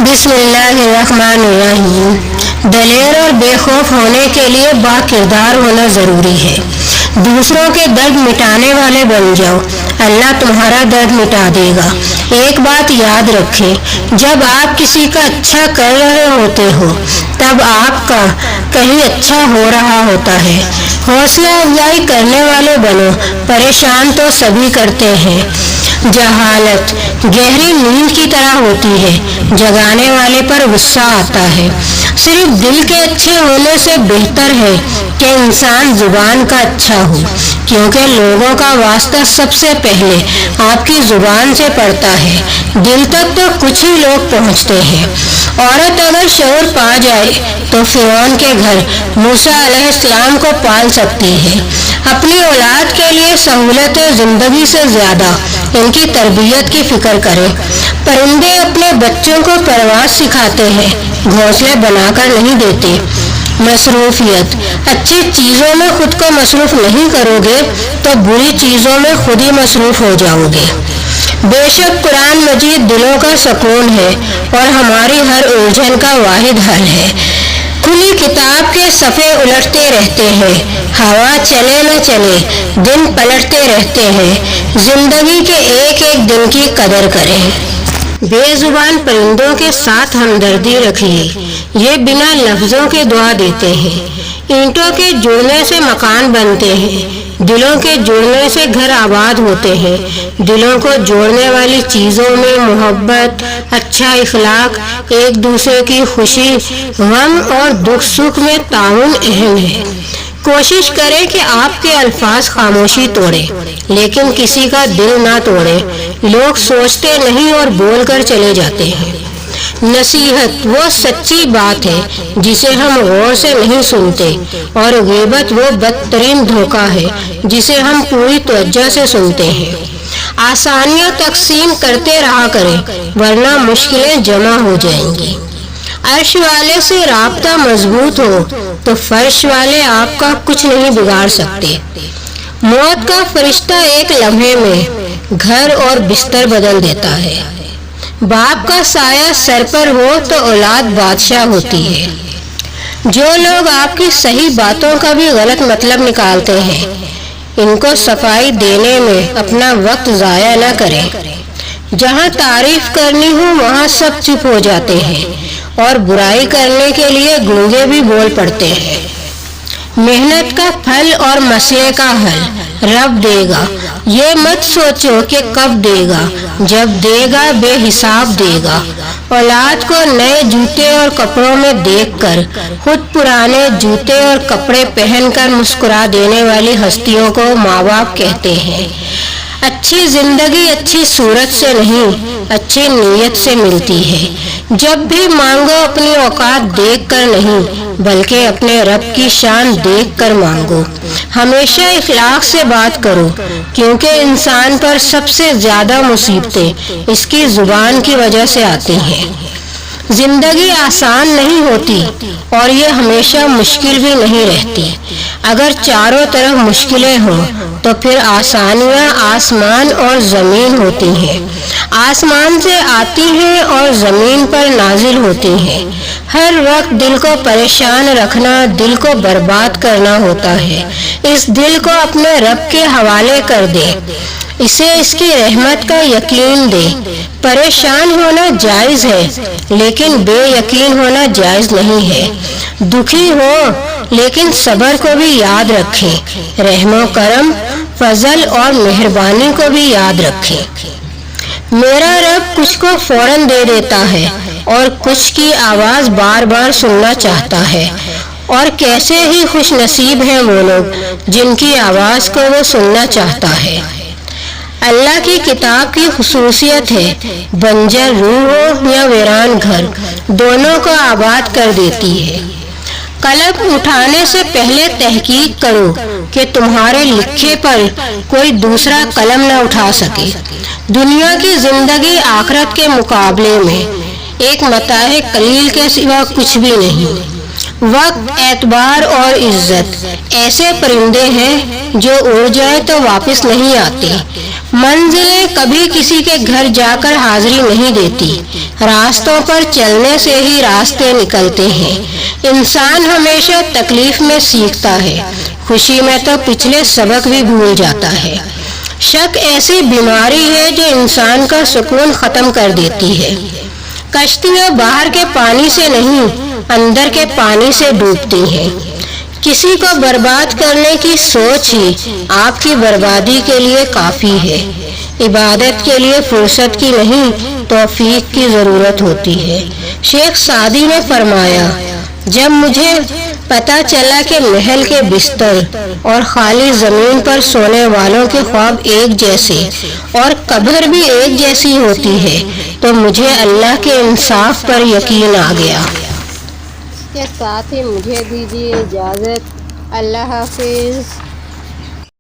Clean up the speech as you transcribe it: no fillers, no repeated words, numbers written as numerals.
بسم اللہ الرحمن الرحیم۔ دلیر اور بے خوف ہونے کے لیے با کردار ہونا ضروری ہے۔ دوسروں کے درد مٹانے والے بن جاؤ، اللہ تمہارا درد مٹا دے گا۔ ایک بات یاد رکھیں، جب آپ کسی کا اچھا کر رہے ہوتے ہو تب آپ کا کہیں اچھا ہو رہا ہوتا ہے۔ حوصلہ افزائی کرنے والے بنو، پریشان تو سبھی کرتے ہیں۔ جہالت گہری نیند کی طرح ہوتی ہے، جگانے والے پر غصہ آتا ہے۔ صرف دل کے اچھے ہونے سے بہتر ہے کہ انسان زبان کا اچھا ہو، کیونکہ لوگوں کا واسطہ سب سے پہلے آپ کی زبان سے پڑتا ہے۔ دل تک تو کچھ ہی لوگ پہنچتے ہیں۔ عورت اگر شعور پا جائے تو فرعون کے گھر موسیٰ علیہ السلام کو پال سکتی ہے۔ اپنی اولاد کے لیے سہولت زندگی سے زیادہ ان کی تربیت کی فکر کریں۔ پرندے اپنے بچوں کو پرواز سکھاتے ہیں، گھونسلے بنا کر نہیں دیتے۔ مصروفیت اچھی چیزوں میں خود کو مصروف نہیں کرو گے تو بری چیزوں میں خود ہی مصروف ہو جاؤ گے۔ بے شک قرآن مجید دلوں کا سکون ہے اور ہماری ہر الجھن کا واحد حل ہے۔ کھلی کتاب کے صفحے الٹتے رہتے ہیں، ہوا چلے نہ چلے دن پلٹتے رہتے ہیں۔ زندگی کے ایک ایک دن کی قدر کریں۔ بے زبان پرندوں کے ساتھ ہمدردی رکھیے، یہ بنا لفظوں کے دعا دیتے ہیں۔ اینٹوں کے جڑنے سے مکان بنتے ہیں، دلوں کے جڑنے سے گھر آباد ہوتے ہیں۔ دلوں کو جوڑنے والی چیزوں میں محبت، اچھا اخلاق، ایک دوسرے کی خوشی، غم اور دکھ سکھ میں تعاون اہم ہے۔ کوشش کریں کہ آپ کے الفاظ خاموشی توڑیں، لیکن کسی کا دل نہ توڑیں۔ لوگ سوچتے نہیں اور بول کر چلے جاتے ہیں۔ نصیحت وہ سچی بات ہے جسے ہم غور سے نہیں سنتے، اور غیبت وہ بدترین دھوکہ ہے جسے ہم پوری توجہ سے سنتے ہیں۔ آسانیاں تقسیم کرتے رہا کریں، ورنہ مشکلیں جمع ہو جائیں گی۔ عرش والے سے رابطہ مضبوط ہو تو فرش والے آپ کا کچھ نہیں بگاڑ سکتے۔ موت کا فرشتہ ایک لمحے میں گھر اور بستر بدل دیتا ہے۔ باپ کا سایہ سر پر ہو تو اولاد بادشاہ ہوتی ہے۔ جو لوگ آپ کی صحیح باتوں کا بھی غلط مطلب نکالتے ہیں، ان کو صفائی دینے میں اپنا وقت ضائع نہ کریں۔ جہاں تعریف کرنی ہو وہاں سب چپ ہو جاتے ہیں، اور برائی کرنے کے لیے گونگے بھی بول پڑتے ہیں۔ محنت کا پھل اور مسئلے کا حل رب دے گا، یہ مت سوچو کہ کب دے گا، جب دے گا بے حساب دے گا۔ اولاد کو نئے جوتے اور کپڑوں میں دیکھ کر خود پرانے جوتے اور کپڑے پہن کر مسکرا دینے والی ہستیوں کو ماں باپ کہتے ہیں۔ اچھی زندگی اچھی صورت سے نہیں، اچھی نیت سے ملتی ہے۔ جب بھی مانگو اپنی اوقات دیکھ کر نہیں، بلکہ اپنے رب کی شان دیکھ کر مانگو۔ ہمیشہ اخلاق سے بات کرو، کیونکہ انسان پر سب سے زیادہ مصیبتیں اس کی زبان کی وجہ سے آتی ہیں۔ زندگی آسان نہیں ہوتی اور یہ ہمیشہ مشکل بھی نہیں رہتی۔ اگر چاروں طرف مشکلیں ہوں تو پھر آسانیاں آسمان اور زمین ہوتی ہیں۔ آسمان سے آتی ہیں اور زمین پر نازل ہوتی ہیں۔ ہر وقت دل کو پریشان رکھنا دل کو برباد کرنا ہوتا ہے۔ اس دل کو اپنے رب کے حوالے کر دے، اسے اس کی رحمت کا یقین دے۔ پریشان ہونا جائز ہے، لیکن بے یقین ہونا جائز نہیں ہے۔ دکھی ہو لیکن صبر کو بھی یاد رکھیں، رحم و کرم، فضل اور مہربانی کو بھی یاد رکھیں۔ میرا رب کچھ کو فوراً دے دیتا ہے اور کچھ کی آواز بار بار سننا چاہتا ہے، اور کیسے ہی خوش نصیب ہیں وہ لوگ جن کی آواز کو وہ سننا چاہتا ہے۔ اللہ کی کتاب کی خصوصیت ہے بنجر روح ہو یا ویران گھر، دونوں کو آباد کر دیتی ہے۔ قلم اٹھانے سے پہلے تحقیق کرو کہ تمہارے لکھے پر کوئی دوسرا قلم نہ اٹھا سکے۔ دنیا کی زندگی آخرت کے مقابلے میں ایک متاع قلیل کے سوا کچھ بھی نہیں۔ وقت، اعتبار اور عزت ایسے پرندے ہیں جو اڑ جائے تو واپس نہیں آتے۔ منزلیں کبھی کسی کے گھر جا کر حاضری نہیں دیتی، راستوں پر چلنے سے ہی راستے نکلتے ہیں۔ انسان ہمیشہ تکلیف میں سیکھتا ہے، خوشی میں تو پچھلے سبق بھی بھول جاتا ہے۔ شک ایسی بیماری ہے جو انسان کا سکون ختم کر دیتی ہے۔ کشتیاں باہر کے پانی سے نہیں، اندر کے پانی سے ڈوبتی ہیں۔ کسی کو برباد کرنے کی سوچ ہی آپ کی بربادی کے لیے کافی ہے۔ عبادت کے لیے فرصت کی نہیں، توفیق کی ضرورت ہوتی ہے۔ شیخ سعدی نے فرمایا، جب مجھے پتہ چلا کہ محل کے بستر اور خالی زمین پر سونے والوں کے خواب ایک جیسے اور قبر بھی ایک جیسی ہوتی ہے، تو مجھے اللہ کے انصاف پر یقین آ گیا۔ اس کے ساتھ ہی مجھے دیجیے اجازت۔ اللہ حافظ۔